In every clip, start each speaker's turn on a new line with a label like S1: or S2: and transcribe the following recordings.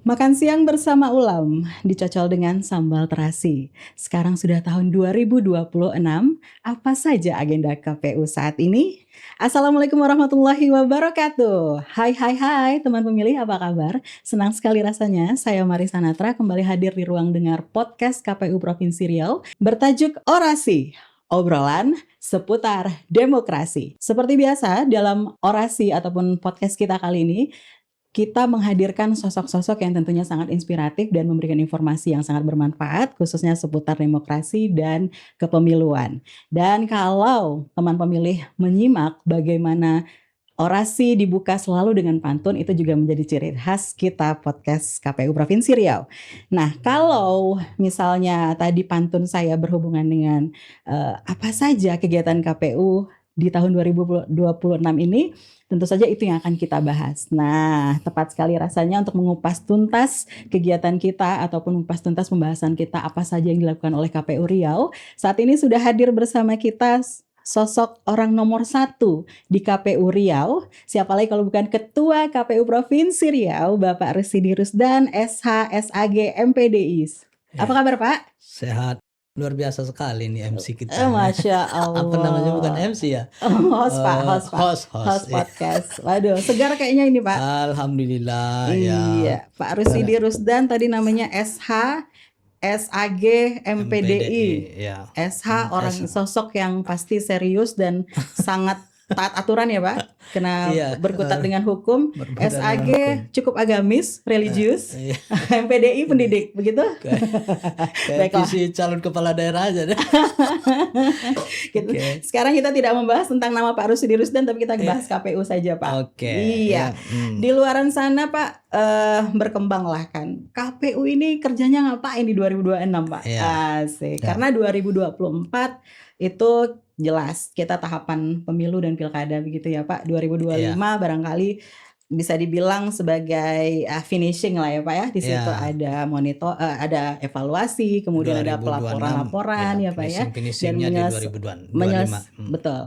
S1: Makan siang bersama ulam, dicocol dengan sambal terasi. Sekarang sudah tahun 2026, apa saja agenda KPU saat ini? Assalamualaikum warahmatullahi wabarakatuh. Hai teman pemilih, apa kabar? Senang sekali rasanya saya Marisa Natra kembali hadir di ruang dengar podcast KPU Provinsi Riau bertajuk Orasi. Obrolan seputar demokrasi. Seperti biasa dalam orasi ataupun podcast kita kali ini, kita menghadirkan sosok-sosok yang tentunya sangat inspiratif dan memberikan informasi yang sangat bermanfaat, khususnya seputar demokrasi dan kepemiluan. Dan kalau teman pemilih menyimak bagaimana orasi dibuka selalu dengan pantun, itu juga menjadi ciri khas kita podcast KPU Provinsi Riau. Nah, kalau misalnya tadi pantun saya berhubungan dengan apa saja kegiatan KPU di tahun 2026 ini, tentu saja itu yang akan kita bahas. Nah, tepat sekali rasanya untuk mengupas tuntas kegiatan kita ataupun mengupas tuntas pembahasan kita apa saja yang dilakukan oleh KPU Riau. Saat ini sudah hadir bersama kita sosok orang nomor 1 di KPU Riau. Siapa lagi kalau bukan Ketua KPU Provinsi Riau, Bapak Rusidi Rusdan, SH, SAG, MPDI. Apa kabar Pak?
S2: Sehat. Luar biasa sekali nih MC kita.
S1: Masya Allah.
S2: Apa namanya, bukan MC ya?
S1: Host Pak. Host podcast. Waduh, segar kayaknya ini Pak.
S2: Alhamdulillah.
S1: Iya, Pak Rusidi Rusdan tadi namanya SH, SAG, MPDI.
S2: Ya.
S1: SH orang sosok yang pasti serius dan sangat taat aturan ya Pak, kena berkutat dengan hukum. SAG cukup agamis, religius. MPDI pendidik, begitu?
S2: Kayak visi calon kepala daerah aja deh.
S1: Gitu. Sekarang kita tidak membahas tentang nama Pak Rusidi Rusdan, tapi kita bahas KPU saja Pak. Iya. Di luaran sana Pak, berkembanglah kan. KPU ini kerjanya ngapain di 2026 Pak? Asik. Karena 2024 itu jelas kita tahapan pemilu dan pilkada begitu ya Pak. 2025 barangkali bisa dibilang sebagai finishing lah ya Pak ya. Di situ ada monitor, ada evaluasi, kemudian ada pelaporan-laporan ya Pak ya. Dan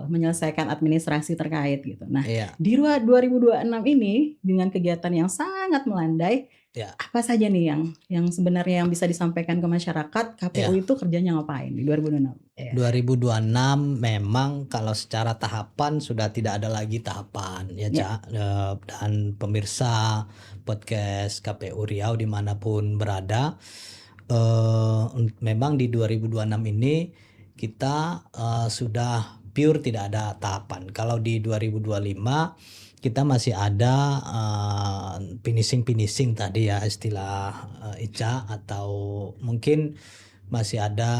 S1: menyelesaikan administrasi terkait gitu. Nah, di 2026 ini dengan kegiatan yang sangat melandai, apa saja nih yang sebenarnya yang bisa disampaikan ke masyarakat, KPU itu kerjanya ngapain di 2026?
S2: 2026 memang kalau secara tahapan sudah tidak ada lagi tahapan ya Cak. Dan pemirsa podcast KPU Riau dimanapun berada, memang di 2026 ini kita sudah pure tidak ada tahapan. Kalau di 2025 kita masih ada finishing tadi ya istilah Ica, atau mungkin masih ada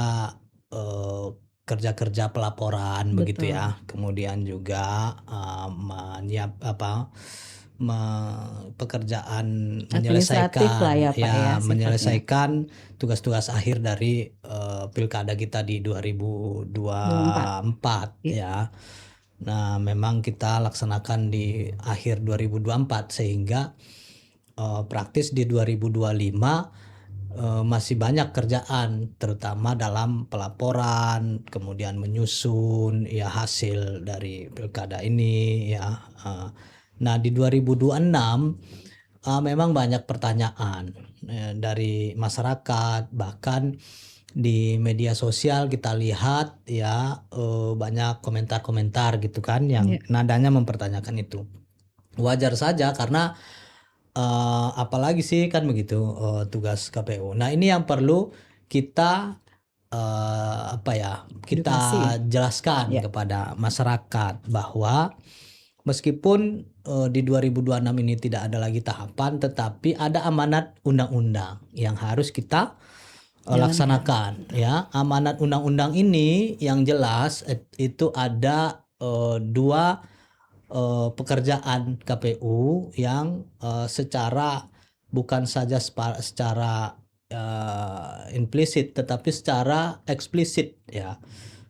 S2: kerja-kerja pelaporan. Betul. Begitu ya. Kemudian juga pekerjaan menyelesaikan tugas-tugas akhir dari pilkada kita di 2024 ya. Nah, memang kita laksanakan di akhir 2024 sehingga praktis di 2025 masih banyak kerjaan, terutama dalam pelaporan, kemudian menyusun ya hasil dari pilkada ini ya. Nah, di 2026 memang banyak pertanyaan dari masyarakat, bahkan di media sosial kita lihat ya banyak komentar-komentar gitu kan yang nadanya mempertanyakan itu. Wajar saja karena apalagi sih kan begitu tugas KPU. Nah, ini yang perlu kita kita jelaskan kepada masyarakat bahwa meskipun di 2026 ini tidak ada lagi tahapan, tetapi ada amanat undang-undang yang harus kita laksanakan ya. Amanat undang-undang ini yang jelas itu ada dua pekerjaan KPU yang secara bukan saja secara implisit tetapi secara eksplisit ya,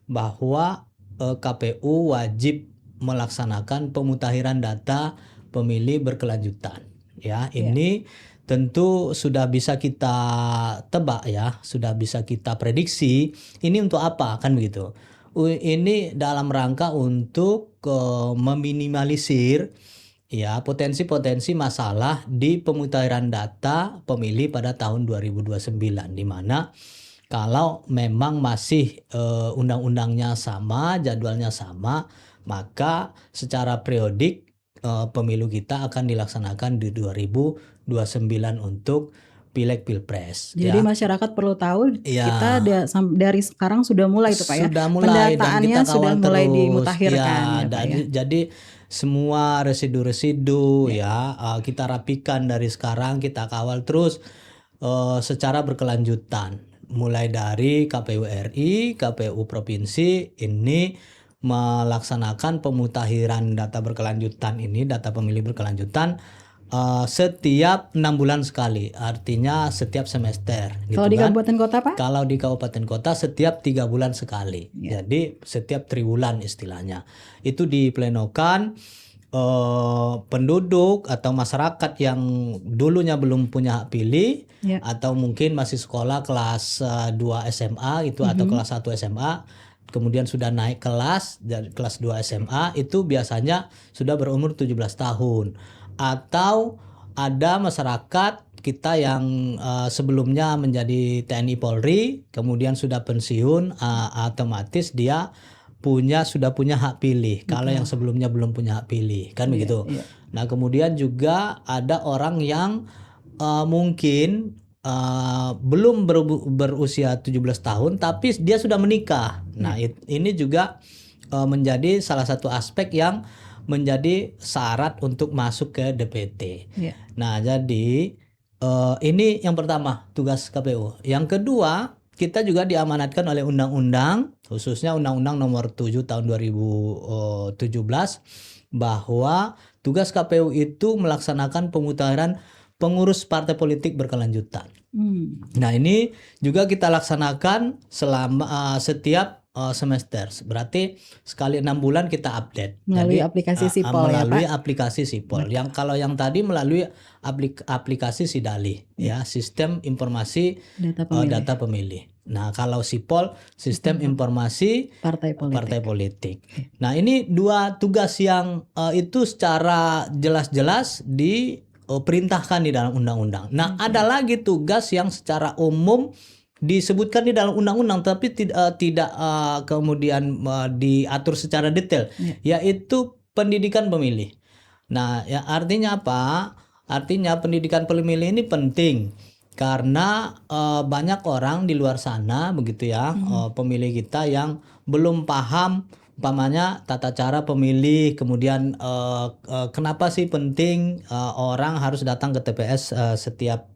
S2: bahwa KPU wajib melaksanakan pemutahiran data pemilih berkelanjutan ya. Ini tentu sudah bisa kita tebak ya, sudah bisa kita prediksi ini untuk apa kan begitu. Ini dalam rangka untuk meminimalisir ya potensi-potensi masalah di pemutahiran data pemilih pada tahun 2029, di mana kalau memang masih undang-undangnya sama, jadwalnya sama, maka secara periodik pemilu kita akan dilaksanakan di 2029 untuk pileg pilpres
S1: Jadi
S2: ya.
S1: masyarakat perlu tahu kita
S2: Ya,
S1: dari sekarang sudah mulai itu Pak ya.
S2: sudah mulai dan
S1: Pendataannya
S2: kita
S1: sudah
S2: kawal
S1: mulai
S2: terus
S1: dimutakhirkan
S2: ya.
S1: ya Pak ya.
S2: Jadi semua residu-residu ya kita rapikan dari sekarang, kita kawal terus secara berkelanjutan. Mulai dari KPU RI, KPU provinsi ini melaksanakan pemutakhiran data berkelanjutan ini, data pemilih berkelanjutan setiap 6 bulan sekali, artinya setiap semester gitu
S1: Kalau di
S2: kan.
S1: kabupaten kota Pak?
S2: Kalau di kabupaten kota setiap 3 bulan sekali.
S1: Ya.
S2: Jadi setiap triwulan istilahnya. Itu diplenokan penduduk atau masyarakat yang dulunya belum punya hak pilih
S1: Ya.
S2: atau mungkin masih sekolah kelas 2 SMA gitu atau kelas 1 SMA, kemudian sudah naik kelas dari kelas 2 SMA, itu biasanya sudah berumur 17 tahun. Atau ada masyarakat kita yang sebelumnya menjadi TNI Polri, kemudian sudah pensiun, otomatis dia sudah punya hak pilih. Kalau yang sebelumnya belum punya hak pilih, kan begitu.
S1: Iya.
S2: Nah, kemudian juga ada orang yang mungkin belum berusia 17 tahun tapi dia sudah menikah. Nah, ini juga menjadi salah satu aspek yang menjadi syarat untuk masuk ke DPT.
S1: Iya.
S2: Nah, jadi ini yang pertama tugas KPU. Yang kedua, kita juga diamanatkan oleh undang-undang, khususnya Undang-Undang Nomor 7 Tahun 2017, bahwa tugas KPU itu melaksanakan pemutakhiran pengurus partai politik berkelanjutan. Nah, ini juga kita laksanakan selama setiap semester. Berarti sekali 6 bulan kita update.
S1: Melalui
S2: Jadi,
S1: aplikasi Sipol ya
S2: melalui
S1: Pak?
S2: aplikasi Sipol. Yang kalau yang tadi melalui aplikasi Sidali ya, Sistem Informasi Data Pemilih. Nah, kalau Sipol Sistem Informasi
S1: Partai
S2: Politik. Nah, ini dua tugas yang itu secara jelas-jelas diperintahkan di dalam undang-undang. Nah, ada lagi tugas yang secara umum disebutkan di dalam undang-undang tapi tidak kemudian diatur secara detail, yaitu pendidikan pemilih. Nah, ya artinya apa? Artinya pendidikan pemilih ini penting karena banyak orang di luar sana begitu ya, pemilih kita yang belum paham umpamanya tata cara pemilih, kemudian kenapa sih penting orang harus datang ke TPS setiap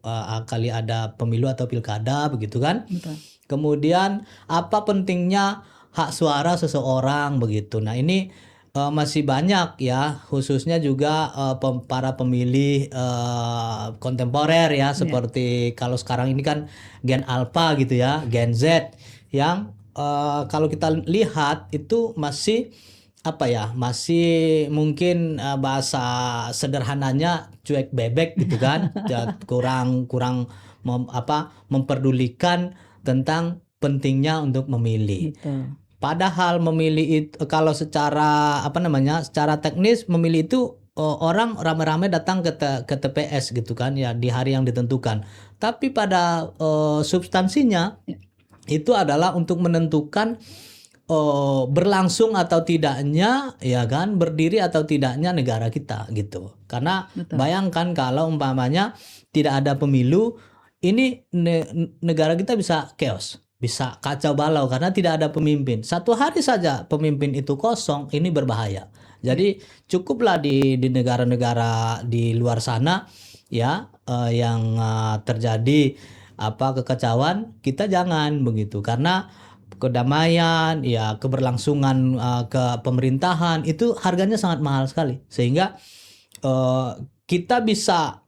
S2: kali ada pemilu atau pilkada begitu kan.
S1: Betul.
S2: Kemudian apa pentingnya hak suara seseorang begitu. Nah, ini masih banyak ya, khususnya juga para pemilih kontemporer ya, seperti kalau sekarang ini kan Gen Alpha gitu ya, Gen Z yang kalau kita lihat itu masih apa ya, masih mungkin bahasa sederhananya cuek bebek gitu kan. kurang memperdulikan tentang pentingnya untuk memilih.
S1: Betul.
S2: Padahal memilih itu kalau secara secara teknis memilih itu orang rame-rame datang ke TPS gitu kan ya di hari yang ditentukan. Tapi pada substansinya itu adalah untuk menentukan berlangsung atau tidaknya ya kan, berdiri atau tidaknya negara kita gitu. Karena bayangkan kalau umpamanya tidak ada pemilu, ini negara kita bisa chaos, bisa kacau balau karena tidak ada pemimpin. Satu hari saja pemimpin itu kosong, ini berbahaya. Jadi cukuplah di negara-negara di luar sana ya yang terjadi kekacauan, kita jangan begitu, karena kedamaian ya, keberlangsungan ke pemerintahan itu harganya sangat mahal sekali, sehingga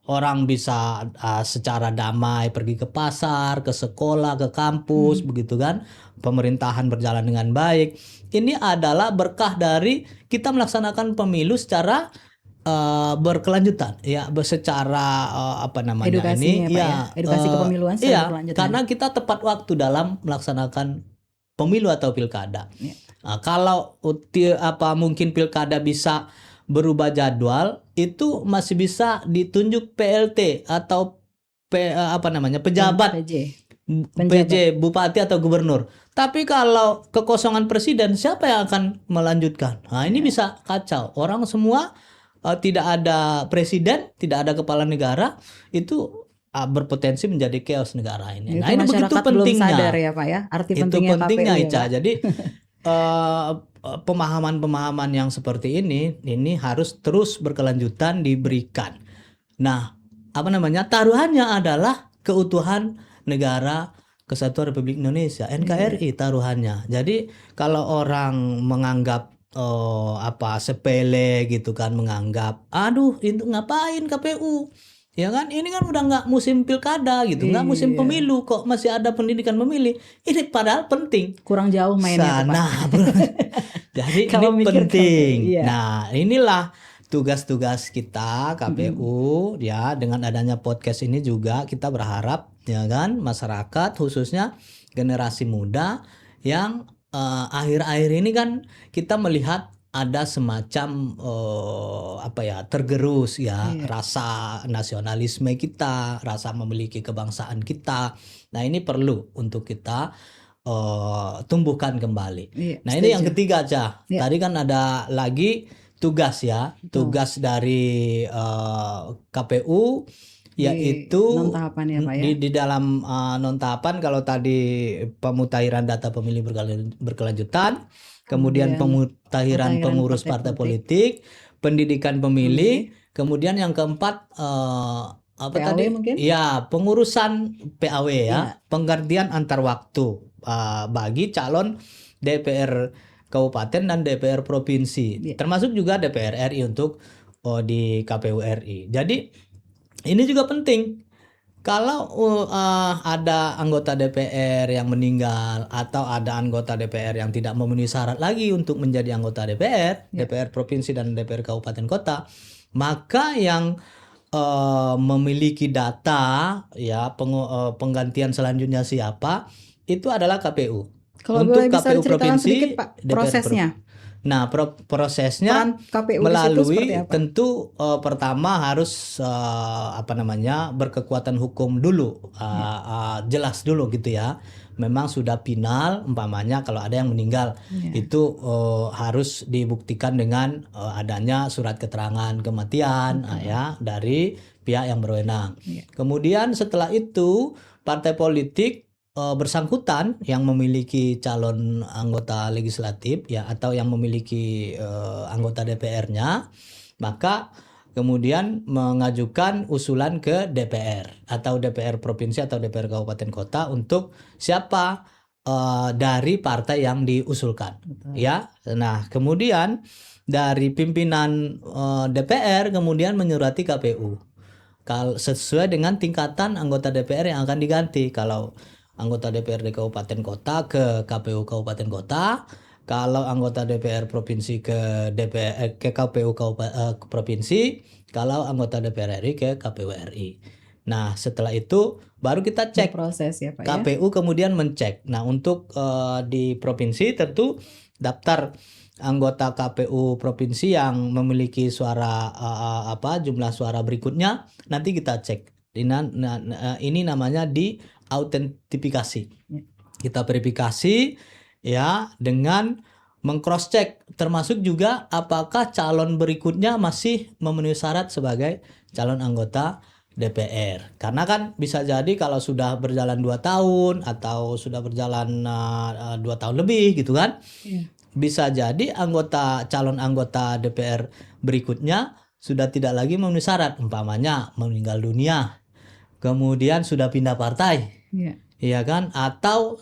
S2: orang bisa secara damai pergi ke pasar, ke sekolah, ke kampus begitu kan, pemerintahan berjalan dengan baik. Ini adalah berkah dari kita melaksanakan pemilu secara berkelanjutan ya, secara
S1: edukasinya,
S2: ini
S1: Pak, ya? Edukasi kepemiluan secara berkelanjutan.
S2: karena kita tepat waktu dalam melaksanakan pemilu atau pilkada. Kalau mungkin pilkada bisa berubah jadwal itu masih bisa ditunjuk PLT atau pejabat
S1: PJ.
S2: PJ, bupati atau gubernur. Tapi kalau kekosongan presiden, siapa yang akan melanjutkan? Nah, ini bisa kacau. Orang semua tidak ada presiden, tidak ada kepala negara, itu berpotensi menjadi chaos negara ini. Nah,
S1: Itu
S2: ini begitu
S1: masyarakat belum
S2: pentingnya.
S1: sadar ya Pak ya, arti
S2: Itu
S1: pentingnya
S2: pentingnya
S1: KPU ya
S2: Ica.
S1: Pak.
S2: Jadi pemahaman-pemahaman yang seperti ini harus terus berkelanjutan diberikan. Nah, taruhannya adalah keutuhan negara Kesatuan Republik Indonesia, NKRI taruhannya. Jadi kalau orang menganggap sepele gitu kan, menganggap aduh itu ngapain KPU, ya kan, ini kan udah nggak musim pilkada gitu, nggak musim
S1: Iya.
S2: pemilu kok masih ada pendidikan memilih, ini padahal penting.
S1: Kurang jauh mainnya tuh Pak.
S2: Nah, jadi
S1: Kalau
S2: ini
S1: mikir
S2: penting.
S1: KPU, iya.
S2: Nah, inilah tugas-tugas kita KPU ya. Dengan adanya podcast ini juga kita berharap ya kan, masyarakat khususnya generasi muda yang akhir-akhir ini kan kita melihat ada semacam tergerus ya, rasa nasionalisme kita, rasa memiliki kebangsaan kita. Nah, ini perlu untuk kita tumbuhkan kembali.
S1: Iya,
S2: Nah, ini yang
S1: setuju.
S2: ketiga aja.
S1: Iya.
S2: Tadi kan ada lagi tugas ya, tugas dari KPU yaitu
S1: non tahapan ya Pak ya.
S2: di dalam non tahapan. Kalau tadi pemutahiran data pemilih berkelanjutan, kemudian pemutahiran pengurus partai politik, pendidikan pemilih, kemudian yang keempat
S1: PAW mungkin?
S2: Ya, pengurusan PAW ya, penggantian antar waktu bagi calon DPR kabupaten dan DPR provinsi, termasuk juga DPR RI untuk di KPU RI. Jadi ini juga penting. Kalau ada anggota DPR yang meninggal atau ada anggota DPR yang tidak memenuhi syarat lagi untuk menjadi anggota DPR, DPR provinsi dan DPR kabupaten kota, maka yang memiliki data ya penggantian selanjutnya siapa itu adalah KPU.
S1: Kalau
S2: untuk
S1: boleh bisa
S2: KPU
S1: diceritakan
S2: provinsi,
S1: sedikit Pak prosesnya.
S2: Nah, prosesnya
S1: Peran KPU di situ
S2: melalui
S1: seperti apa?
S2: tentu pertama harus berkekuatan hukum dulu, jelas dulu gitu ya. Memang sudah final, umpamanya kalau ada yang meninggal itu harus dibuktikan dengan adanya surat keterangan kematian ya dari pihak yang berwenang. Kemudian setelah itu partai politik bersangkutan yang memiliki calon anggota legislatif ya atau yang memiliki anggota DPR-nya, maka kemudian mengajukan usulan ke DPR atau DPR provinsi atau DPR kabupaten kota untuk siapa dari partai yang diusulkan. Ya. Nah, kemudian dari pimpinan DPR kemudian menyurati KPU sesuai dengan tingkatan anggota DPR yang akan diganti. Kalau anggota DPRD kabupaten kota ke KPU kabupaten kota, kalau anggota DPR provinsi ke KPU provinsi, kalau anggota DPR RI ke KPU RI. Nah, setelah itu baru kita cek.
S1: Proses ya Pak
S2: KPU kemudian mencek. Nah, untuk di provinsi tentu daftar anggota KPU provinsi yang memiliki suara jumlah suara berikutnya nanti kita cek. Ini namanya diautentifikasi. Kita verifikasi ya dengan meng-cross check, termasuk juga apakah calon berikutnya masih memenuhi syarat sebagai calon anggota DPR. Karena kan bisa jadi kalau sudah berjalan 2 tahun atau sudah berjalan 2 tahun lebih gitu kan, bisa jadi calon anggota DPR berikutnya sudah tidak lagi memenuhi syarat, umpamanya meninggal dunia, kemudian sudah pindah partai, ya kan, atau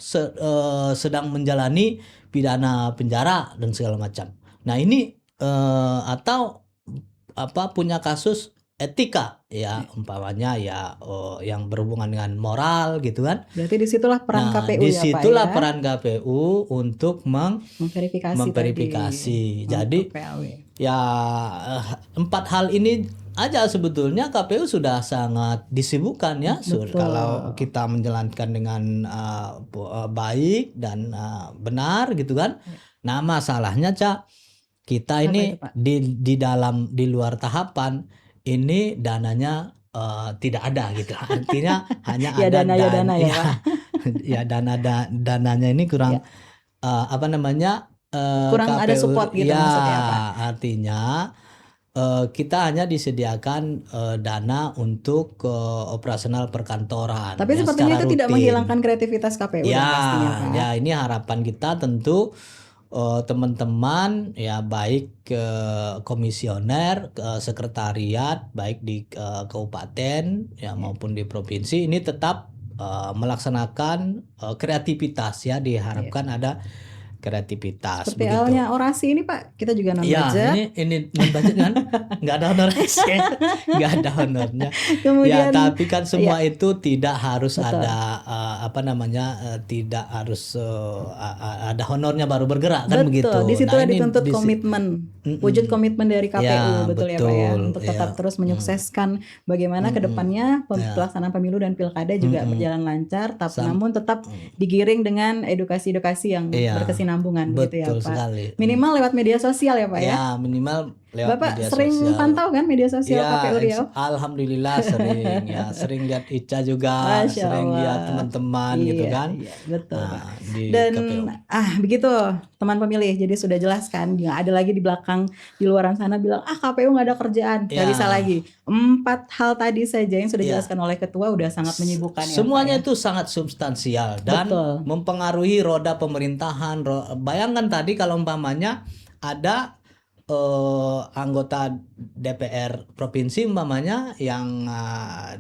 S2: sedang menjalani pidana penjara dan segala macam. Nah, ini atau punya kasus etika ya, umpamanya ya yang berhubungan dengan moral gitu kan.
S1: Berarti disitulah peran KPU
S2: disitulah
S1: ya Pak ya?
S2: peran KPU untuk memverifikasi. Jadi ya 4 hal ini aja sebetulnya KPU sudah sangat disibukkan ya. Kalau kita menjalankan dengan baik dan benar gitu kan. Nah, masalahnya Kita
S1: Apa
S2: ini
S1: itu, Pak?
S2: di luar tahapan ini dananya tidak ada gitu. Artinya hanya
S1: Ya
S2: ada
S1: dana ya dana ya,
S2: ya
S1: Pak.
S2: ya dananya ini kurang
S1: Ya.
S2: apa namanya
S1: Kurang ada
S2: KPU
S1: support gitu
S2: ya,
S1: maksudnya, Pak.
S2: artinya kita hanya disediakan dana untuk operasional perkantoran
S1: Tapi
S2: yang
S1: sepertinya
S2: secara
S1: itu tidak
S2: rutin.
S1: menghilangkan kreativitas KPU
S2: Ya,
S1: dong pastinya, Pak.
S2: ya ini harapan kita tentu teman-teman ya baik ke komisioner, ke sekretariat baik di kabupaten ya maupun di provinsi ini tetap melaksanakan kreativitas ya,
S1: Iya.
S2: diharapkan ada kreativitas
S1: Seperti
S2: begitu.
S1: halnya orasi ini, Pak, kita juga non
S2: Ya,
S1: budget.
S2: ini non budget kan, nggak ada honornya sih, nggak ada honornya. Ya,
S1: Kemudian
S2: tapi kan
S1: ya,
S2: semua itu tidak harus
S1: betul.
S2: ada apa namanya, tidak harus ada honornya baru bergerak kan begitu.
S1: Betul,
S2: Nah
S1: disitulah
S2: ini
S1: dituntut komitmen, wujud
S2: Mm-mm.
S1: komitmen dari KPU,
S2: Ya
S1: betul ya Pak ya,
S2: betul,
S1: untuk tetap
S2: ya.
S1: terus menyukseskan bagaimana ke
S2: Mm-mm.
S1: depannya
S2: Ya.
S1: pelaksanaan pemilu dan pilkada juga
S2: Mm-mm.
S1: berjalan lancar,
S2: Sam-
S1: namun tetap digiring dengan edukasi-edukasi yang
S2: Iya,
S1: berkesinambungan gitu ya
S2: betul
S1: Pak.
S2: sekali.
S1: Minimal lewat media sosial ya Pak ya.
S2: Ya minimal lewat
S1: Bapak
S2: media
S1: sering
S2: sosial.
S1: pantau kan media sosial
S2: Ya,
S1: KPU Riau?
S2: alhamdulillah sering ya, sering lihat Ica juga,
S1: Masya
S2: sering lihat
S1: Allah.
S2: teman-teman gitu
S1: Iya,
S2: kan.
S1: iya, betul Pak.
S2: Nah, di
S1: Dan
S2: KPU.
S1: begitu teman pemilih, jadi sudah jelas kan, nggak ada lagi di belakang di luaran sana bilang KPU nggak ada kerjaan, nggak
S2: Ya.
S1: bisa lagi. 4 hal tadi saja yang sudah
S2: Ya.
S1: dijelaskan oleh ketua udah sangat menyibukkan ya
S2: Semuanya
S1: Pak ya.
S2: itu sangat substansial dan
S1: Betul.
S2: mempengaruhi roda pemerintahan. Bayangkan tadi kalau umpamanya ada anggota DPR provinsi umpamanya yang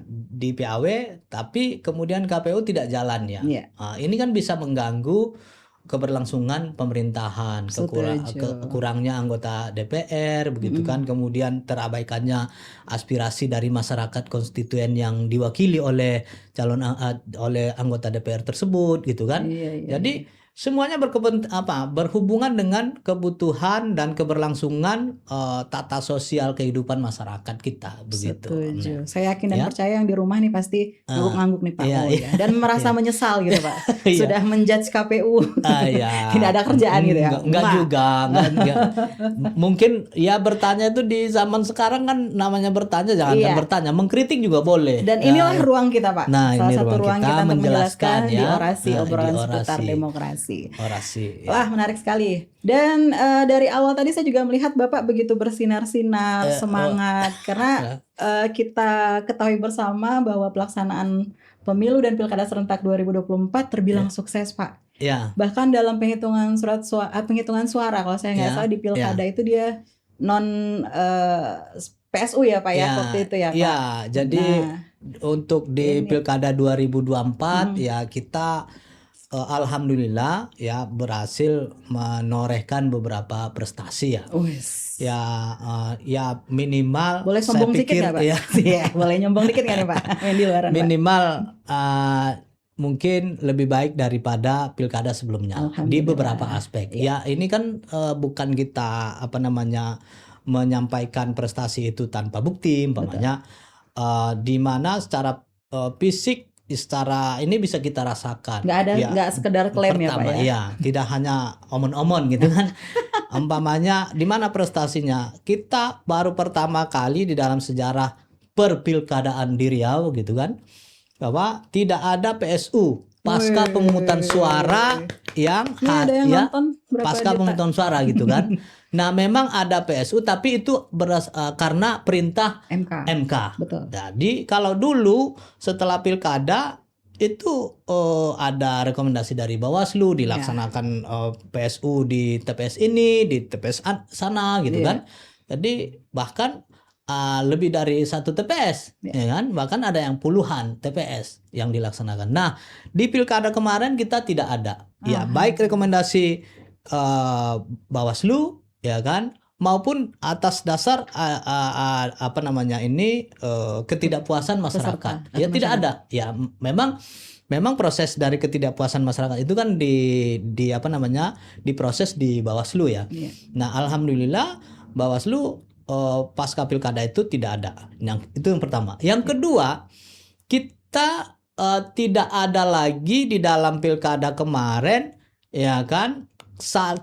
S2: di PAW tapi kemudian KPU tidak jalan ya.
S1: Iya.
S2: Ini kan bisa mengganggu keberlangsungan pemerintahan,
S1: Setuju.
S2: kurangnya anggota DPR begitu kan, kemudian terabaikannya aspirasi dari masyarakat konstituen yang diwakili oleh oleh anggota DPR tersebut gitu kan.
S1: Iya,
S2: Jadi semuanya berhubungan dengan kebutuhan dan keberlangsungan tata sosial kehidupan masyarakat kita begitu.
S1: Setuju. Saya yakin dan
S2: Ya.
S1: percaya yang di rumah nih pasti ngangguk-ngangguk nih Pak.
S2: Iya,
S1: Oh,
S2: iya.
S1: ya. Dan merasa menyesal gitu Pak.
S2: Iya.
S1: Sudah menjudge KPU.
S2: Ya.
S1: Tidak ada kerjaan gitu ya.
S2: Enggak juga, enggak. Mungkin ya bertanya itu di zaman sekarang kan namanya bertanya, jangan
S1: Iya.
S2: bertanya, mengkritik juga boleh.
S1: Dan inilah ruang kita Pak.
S2: Nah,
S1: Salah
S2: ini
S1: satu ruang kita untuk menjelaskan di
S2: ya.
S1: orasi,
S2: Nah,
S1: obrolan
S2: di
S1: seputar
S2: orasi.
S1: demokrasi.
S2: Orasi. Ya.
S1: Wah, menarik sekali. Dan dari awal tadi saya juga melihat Bapak begitu bersinar-sinar, semangat. Karena kita ketahui bersama bahwa pelaksanaan pemilu dan pilkada serentak 2024 terbilang sukses Pak.
S2: Ya.
S1: Bahkan dalam penghitungan penghitungan suara kalau saya nggak
S2: Ya,
S1: salah di pilkada itu dia non PSU ya Pak ya waktu itu ya Pak.
S2: Ya, jadi untuk di
S1: ini.
S2: pilkada 2024 ya kita alhamdulillah ya berhasil menorehkan beberapa prestasi ya. Ya minimal
S1: boleh
S2: saya
S1: sombong dikit
S2: pikir
S1: nggak Pak?
S2: ya.
S1: Iya, boleh nyombong dikit nggak nih Pak? Main di luaran, Pak.
S2: Minimal mungkin lebih baik daripada pilkada sebelumnya di beberapa aspek. Ya ini kan bukan kita apa namanya menyampaikan prestasi itu tanpa bukti, umpamanya di mana secara fisik, secara ini bisa kita rasakan.
S1: Nggak ada, nggak sekedar klaim ya Pak ya.
S2: Iya, tidak hanya omon-omon gitu kan. Umpamanya di mana prestasinya? Kita baru pertama kali di dalam sejarah perpilkadaan di Riau gitu kan, bahwa tidak ada PSU pasca pemungutan suara yang pasca pemungutan suara gitu kan. Nah, memang ada PSU tapi itu karena perintah MK.
S1: Betul.
S2: Jadi kalau dulu setelah pilkada itu ada rekomendasi dari Bawaslu dilaksanakan PSU di TPS ini, di TPS sana gitu kan. Jadi bahkan lebih dari satu TPS, ya kan? Bahkan ada yang puluhan TPS yang dilaksanakan. Nah, di pilkada kemarin kita tidak ada. Ya, baik rekomendasi Bawaslu, ya kan, maupun atas dasar apa namanya ini ketidakpuasan masyarakat. Ya tidak ada. Ya, memang proses dari ketidakpuasan masyarakat itu kan di apa namanya diproses di Bawaslu ya. Nah, alhamdulillah Bawaslu pasca pilkada itu tidak ada. Itu yang pertama. Yang kedua, kita tidak ada lagi di dalam pilkada kemarin, ya kan,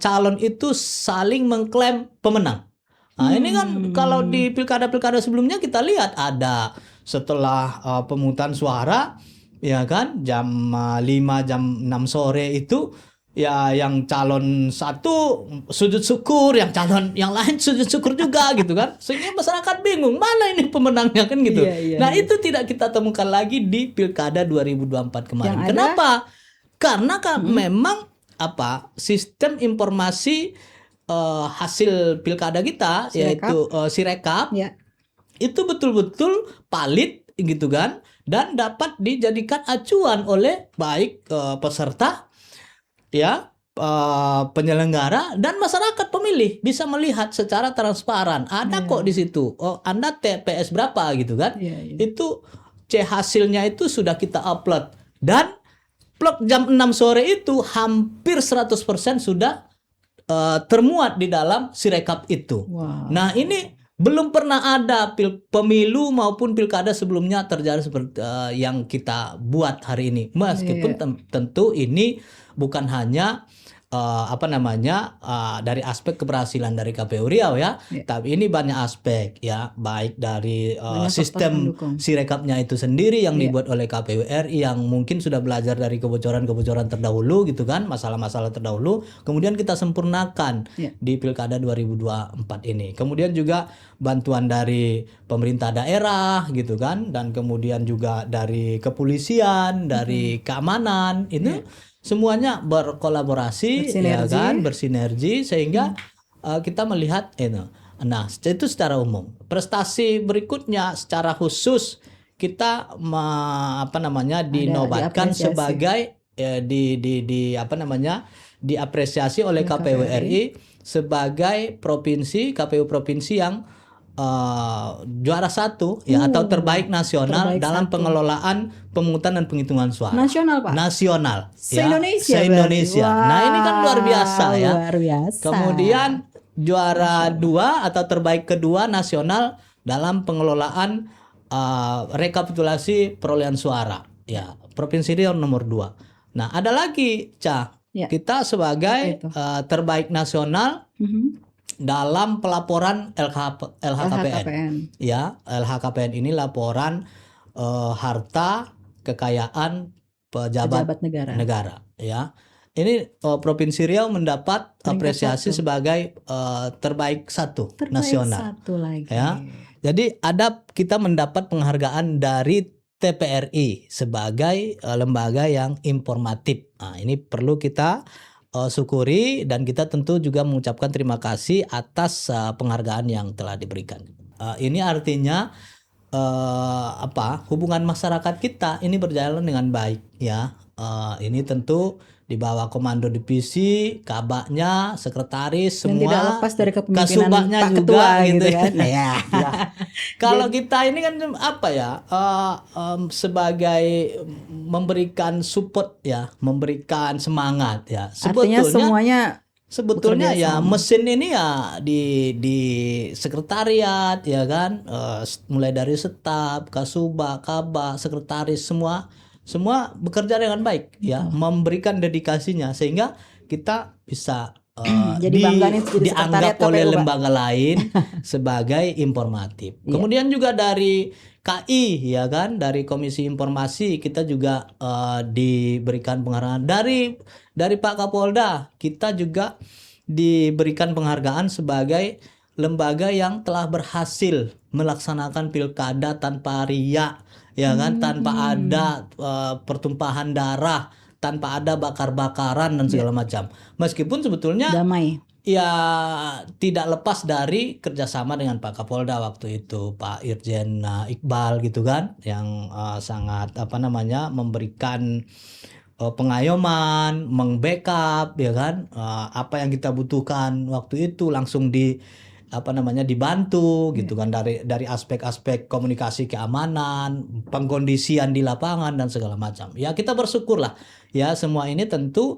S2: calon itu saling mengklaim pemenang. Nah, ini kan kalau di pilkada-pilkada sebelumnya kita lihat ada setelah pemungutan suara, ya kan, jam 5 jam 6 sore itu ya yang calon satu sujud syukur, yang calon yang lain sujud syukur juga gitu kan. Sehingga masyarakat bingung mana ini pemenangnya kan gitu. Nah, itu tidak kita temukan lagi di pilkada 2024 kemarin. Kenapa? Karena memang sistem informasi hasil pilkada kita yaitu Sirekap itu betul-betul valid gitu kan, dan dapat dijadikan acuan oleh baik peserta ya, penyelenggara dan masyarakat pemilih, bisa melihat secara transparan. Ada kok di situ. Oh, Anda TPS berapa gitu kan? Itu hasilnya itu sudah kita upload, dan plot jam 6 sore itu hampir 100% sudah termuat di dalam Sirekap itu. Nah, ini belum pernah ada pemilu maupun pilkada sebelumnya terjadi seperti yang kita buat hari ini. Meskipun tentu ini bukan hanya dari aspek keberhasilan dari KPU Riau ya, tapi ini banyak aspek ya, baik dari sistem Sirekapnya itu sendiri yang dibuat oleh KPU RI yang mungkin sudah belajar dari kebocoran-kebocoran terdahulu gitu kan, masalah-masalah terdahulu, kemudian kita sempurnakan di Pilkada 2024 ini. Kemudian juga bantuan dari pemerintah daerah gitu kan, dan kemudian juga dari kepolisian, dari keamanan itu semuanya berkolaborasi, ya kan, bersinergi sehingga kita melihat itu. Nah, itu secara umum. Prestasi berikutnya secara khusus kita dinobatkan sebagai diapresiasi oleh KPU RI sebagai KPU provinsi yang juara satu ya, atau terbaik nasional dalam pengelolaan pemungutan dan penghitungan suara.
S1: Nasional, Pak?
S2: Nasional.
S1: Se-Indonesia.
S2: Nah, ini kan luar biasa ya.
S1: Luar biasa.
S2: Kemudian juara dua atau terbaik kedua nasional dalam pengelolaan rekapitulasi perolehan suara. Ya, Provinsi Riau nomor 2. Nah, ada lagi, kita sebagai terbaik nasional dalam pelaporan LHKPN. Ya, LHKPN ini laporan harta kekayaan pejabat negara. Ya, ini Provinsi Riau mendapat apresiasi sebagai terbaik satu nasional.
S1: Satu lagi.
S2: Ya, jadi kita mendapat penghargaan dari TPRI sebagai lembaga yang informatif. Nah, ini perlu kita syukuri, dan kita tentu juga mengucapkan terima kasih atas penghargaan yang telah diberikan. Ini artinya hubungan masyarakat kita ini berjalan dengan baik ya. Ini tentu di bawah komando divisi, kabaknya, sekretaris, semua,
S1: dan tidak lepas dari kepemimpinan
S2: kasubagnya
S1: Pak
S2: juga
S1: Ketua
S2: gitu
S1: kan.
S2: ya. Kalau kita ini kan sebagai memberikan support ya, memberikan semangat ya.
S1: Artinya sebetulnya
S2: ya mesin ini ya di sekretariat ya kan, mulai dari staf, kasubag, kabak, sekretaris, semua bekerja dengan baik ya, memberikan dedikasinya sehingga kita bisa dianggap oleh lembaga lain sebagai informatif. Kemudian juga dari KI ya kan, dari Komisi Informasi kita juga diberikan penghargaan. Dari Pak Kapolda kita juga diberikan penghargaan sebagai lembaga yang telah berhasil melaksanakan pilkada tanpa riak ya kan, tanpa ada pertumpahan darah, tanpa ada bakar-bakaran dan segala macam. Meskipun sebetulnya
S1: damai.
S2: Ya, tidak lepas dari kerjasama dengan Pak Kapolda waktu itu, Pak Irjen Iqbal gitu kan, yang sangat memberikan pengayoman, meng-backup ya kan, apa yang kita butuhkan waktu itu langsung dibantu gitu kan, dari aspek-aspek komunikasi keamanan, pengkondisian di lapangan dan segala macam. Ya, kita bersyukurlah ya, semua ini tentu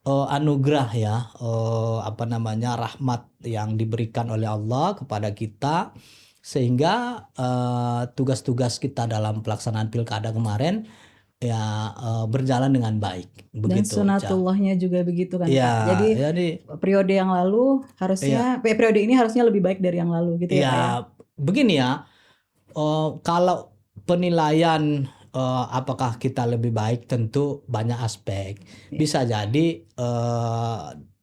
S2: anugerah ya, rahmat yang diberikan oleh Allah kepada kita, sehingga tugas-tugas kita dalam pelaksanaan pilkada kemarin ya berjalan dengan baik
S1: Dan
S2: begitu, Ca.
S1: sunatullahnya juga begitu kan Pak.
S2: Iya,
S1: Jadi
S2: jadi
S1: periode yang lalu
S2: iya,
S1: harusnya, periode ini harusnya lebih baik dari yang lalu gitu ya Pak ya.
S2: ya begini ya. Kalau penilaian apakah kita lebih baik, tentu banyak aspek.
S1: Iya.
S2: Bisa jadi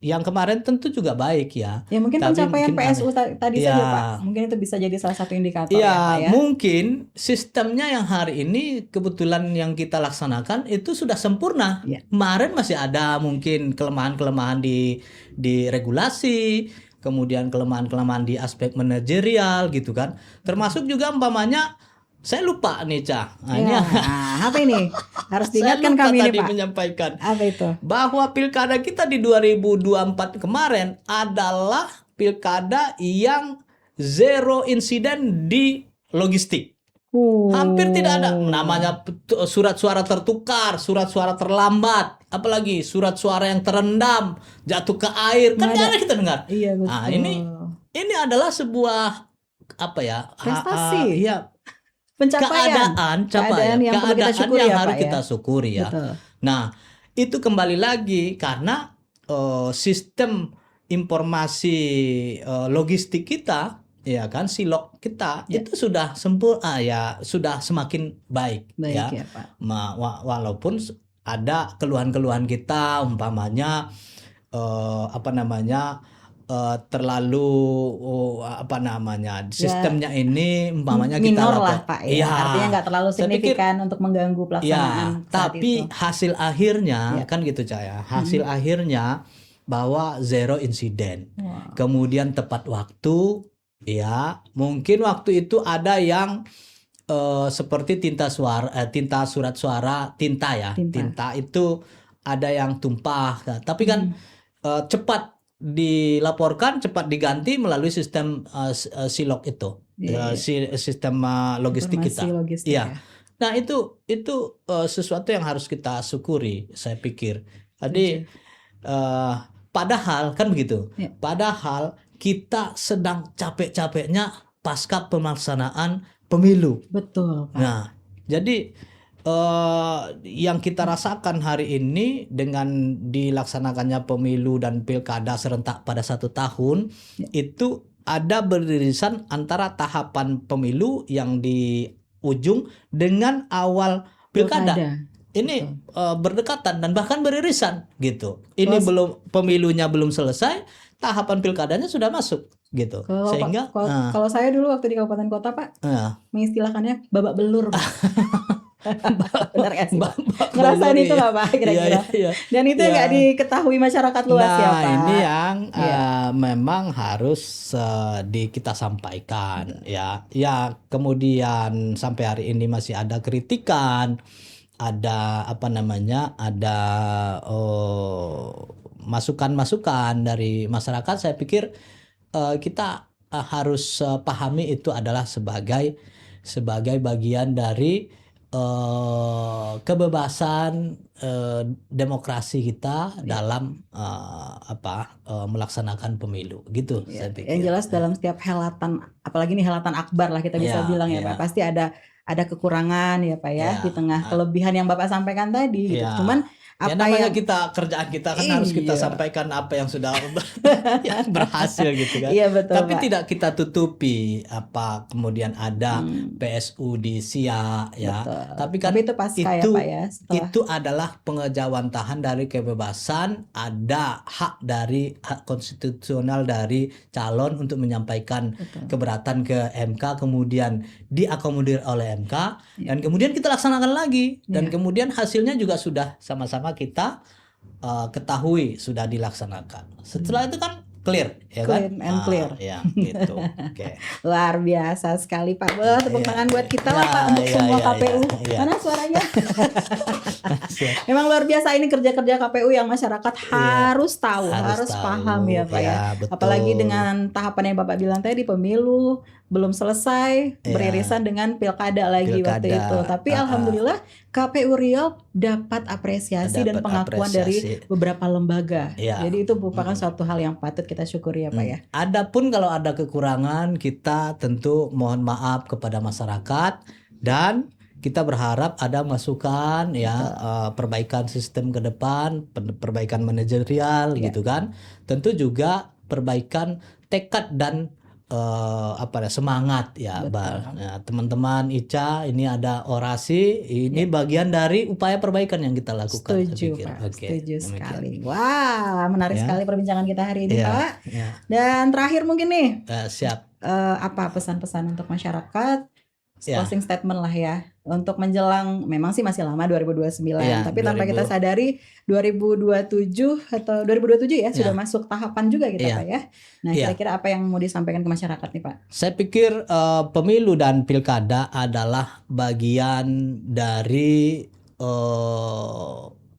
S2: yang kemarin tentu juga baik ya,
S1: Ya mungkin
S2: tapi
S1: pencapaian
S2: mungkin ada
S1: PSU tadi
S2: ya.
S1: saja Pak. Mungkin itu bisa jadi salah satu indikator ya Pak
S2: Ya,
S1: ya.
S2: mungkin sistemnya yang hari ini kebetulan yang kita laksanakan itu sudah sempurna.
S1: Iya.
S2: Kemarin masih ada mungkin kelemahan-kelemahan di regulasi, kemudian kelemahan-kelemahan di aspek manajerial gitu kan. Termasuk juga umpamanya saya lupa nih, Cah. Nah, ini
S1: Ya, apa ini? Harus
S2: saya
S1: diingatkan
S2: lupa
S1: kami ini
S2: tadi
S1: Pak.
S2: menyampaikan
S1: Apa itu?
S2: bahwa pilkada kita di 2024 kemarin adalah pilkada yang zero insiden di logistik. Hampir tidak ada namanya surat suara tertukar, surat suara terlambat, apalagi surat suara yang terendam, jatuh ke air, kan
S1: Nggak
S2: nggak
S1: ada.
S2: ada kita dengar.
S1: Iya betul.
S2: Nah, ini adalah sebuah apa ya?
S1: Prestasi.
S2: Ya,
S1: Pencapaian.
S2: capaian,
S1: yang perlu kita
S2: keadaan
S1: syukuri
S2: yang
S1: ya
S2: harus
S1: Pak ya.
S2: kita syukuri ya.
S1: Betul.
S2: Nah, itu kembali lagi karena sistem informasi logistik kita, ya kan, silog kita
S1: Ya.
S2: itu sudah sempurna ya, sudah semakin baik
S1: Baik
S2: ya.
S1: ya Pak.
S2: Walaupun ada keluhan-keluhan kita, umpamanya apa namanya terlalu apa namanya sistemnya ini umpamanya kita
S1: Minor lah
S2: lapor.
S1: Pak ya.
S2: Iya,
S1: Artinya nggak terlalu
S2: saya pikir
S1: signifikan untuk mengganggu pelaksanaan
S2: ya,
S1: saat
S2: tapi
S1: itu.
S2: hasil akhirnya
S1: Ya.
S2: kan gitu Caya. Hasil akhirnya bahwa zero insiden.
S1: Wow.
S2: Kemudian tepat waktu, ya. Mungkin waktu itu ada yang seperti tinta surat suara, tinta ya. Tinta itu ada yang tumpah. Tapi kan cepat dilaporkan, cepat diganti melalui sistem silog itu. Sistem logistik
S1: Informasi
S2: kita.
S1: logistik
S2: Iya.
S1: ya.
S2: Nah, itu sesuatu yang harus kita syukuri, saya pikir. Jadi padahal kan begitu.
S1: Ya.
S2: Padahal kita sedang capek-capeknya pasca pelaksanaan pemilu.
S1: Betul Pak.
S2: Nah, jadi yang kita rasakan hari ini dengan dilaksanakannya pemilu dan pilkada serentak pada 1 tahun, itu ada beririsan antara tahapan pemilu yang di ujung dengan awal pilkada. Ini berdekatan dan bahkan beririsan gitu. Ini pemilunya belum selesai, tahapan pilkadanya sudah masuk gitu. Sehingga
S1: kalau saya dulu waktu di kabupaten kota Pak, mengistilahkannya babak belur Pak. Benar gak sih? Ngerasain itu nggak Pak kira-kira?
S2: Iya.
S1: Dan itu nggak diketahui masyarakat luas ya Pak.
S2: Ini yang memang harus kita sampaikan ya. Ya, kemudian sampai hari ini masih ada kritikan, ada apa namanya, ada masukan-masukan dari masyarakat. Saya pikir kita harus pahami itu adalah sebagai bagian dari kebebasan demokrasi kita dalam melaksanakan pemilu gitu.
S1: Ya,
S2: saya pikir.
S1: yang jelas dalam setiap helatan, apalagi nih helatan akbar lah kita bisa bilang ya Pak, pasti ada kekurangan ya Pak ya, di tengah kelebihan yang Bapak sampaikan tadi gitu. Cuman
S2: namanya kerjaan kita kan harus kita sampaikan apa yang sudah berhasil gitu kan.
S1: Iya, betul,
S2: tapi
S1: Pak.
S2: tidak kita tutupi apa kemudian ada PSU di Siak ya.
S1: Betul.
S2: Tapi kan
S1: itu pasca ya Pak ya.
S2: Itu adalah pengejawantahan dari kebebasan, ada hak konstitusional dari calon untuk menyampaikan keberatan ke MK, kemudian diakomodir oleh MK dan kemudian kita laksanakan lagi dan kemudian hasilnya juga sudah sama-sama kita ketahui sudah dilaksanakan. Setelah itu kan clear ya
S1: Clean and clear.
S2: Ya gitu. Oke.
S1: Luar biasa sekali Pak. Tepuk tangan buat kita lah Pak untuk semua KPU. Mana suaranya? Memang luar biasa ini kerja-kerja KPU yang masyarakat harus tahu, harus paham ya Pak ya. Apalagi dengan tahapan yang Bapak bilang tadi, pemilu belum selesai, beririsan dengan pilkada lagi waktu itu. Tapi alhamdulillah KPU Riau dapat apresiasi dan pengakuan dari beberapa lembaga. Jadi itu merupakan suatu hal yang patut kita syukuri ya Pak ya.
S2: Adapun kalau ada kekurangan, kita tentu mohon maaf kepada masyarakat dan kita berharap ada masukan ya, perbaikan sistem ke depan, perbaikan manajerial gitu kan. Tentu juga perbaikan tekad dan semangat ya, Bal. Ya, teman-teman Ica, ini ada orasi, ini bagian dari upaya perbaikan yang kita lakukan. saya
S1: Setuju
S2: pikir.
S1: Pak,
S2: Oke,
S1: setuju
S2: demikian.
S1: sekali. Wah, menarik
S2: Ya.
S1: sekali perbincangan kita hari ini
S2: Ya,
S1: Pak.
S2: ya.
S1: Dan terakhir mungkin nih,
S2: Siap.
S1: apa pesan-pesan untuk masyarakat?
S2: Ya.
S1: Closing statement lah ya, untuk menjelang, memang sih masih lama 2029,
S2: Ya,
S1: tapi tanpa
S2: 2000.
S1: kita sadari 2027 atau 2027 ya sudah masuk tahapan juga kita
S2: Ya.
S1: Pak ya. Nah,
S2: Ya.
S1: kira-kira apa yang mau disampaikan ke masyarakat nih Pak?
S2: Saya pikir pemilu dan pilkada adalah bagian dari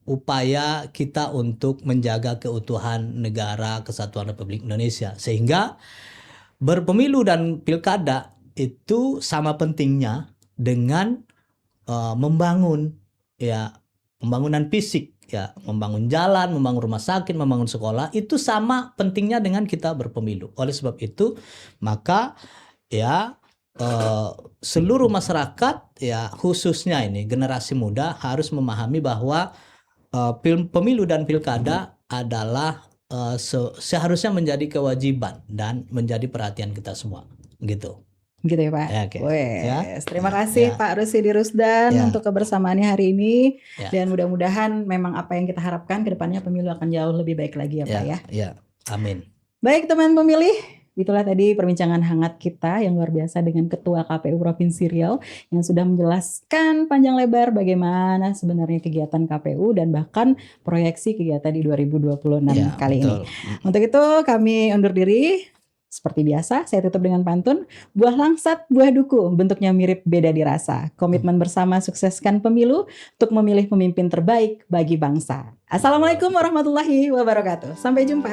S2: upaya kita untuk menjaga keutuhan negara kesatuan Republik Indonesia, sehingga berpemilu dan pilkada itu sama pentingnya dengan membangun ya, pembangunan fisik ya, membangun jalan, membangun rumah sakit, membangun sekolah, itu sama pentingnya dengan kita berpemilu. Oleh sebab itu maka ya seluruh masyarakat ya, khususnya ini generasi muda harus memahami bahwa pemilu dan pilkada adalah seharusnya menjadi kewajiban dan menjadi perhatian kita semua gitu.
S1: Gitu ya Pak.
S2: Ya, oke.
S1: Wes, terima kasih
S2: Ya.
S1: Pak Rusidi Rusdan
S2: Ya.
S1: untuk kebersamaannya hari ini.
S2: Ya.
S1: Dan mudah-mudahan memang apa yang kita harapkan ke depannya pemilu akan jauh lebih baik lagi ya Pak ya.
S2: Ya, amin.
S1: Baik teman pemilih, itulah tadi perbincangan hangat kita yang luar biasa dengan Ketua KPU Provinsi Riau yang sudah menjelaskan panjang lebar bagaimana sebenarnya kegiatan KPU dan bahkan proyeksi kegiatan di 2026
S2: Ya,
S1: kali
S2: betul.
S1: ini. Untuk itu kami undur diri. Seperti biasa, saya tutup dengan pantun. Buah langsat, buah duku, bentuknya mirip beda dirasa. Komitmen bersama sukseskan pemilu untuk memilih pemimpin terbaik bagi bangsa. Assalamualaikum warahmatullahi wabarakatuh. Sampai jumpa.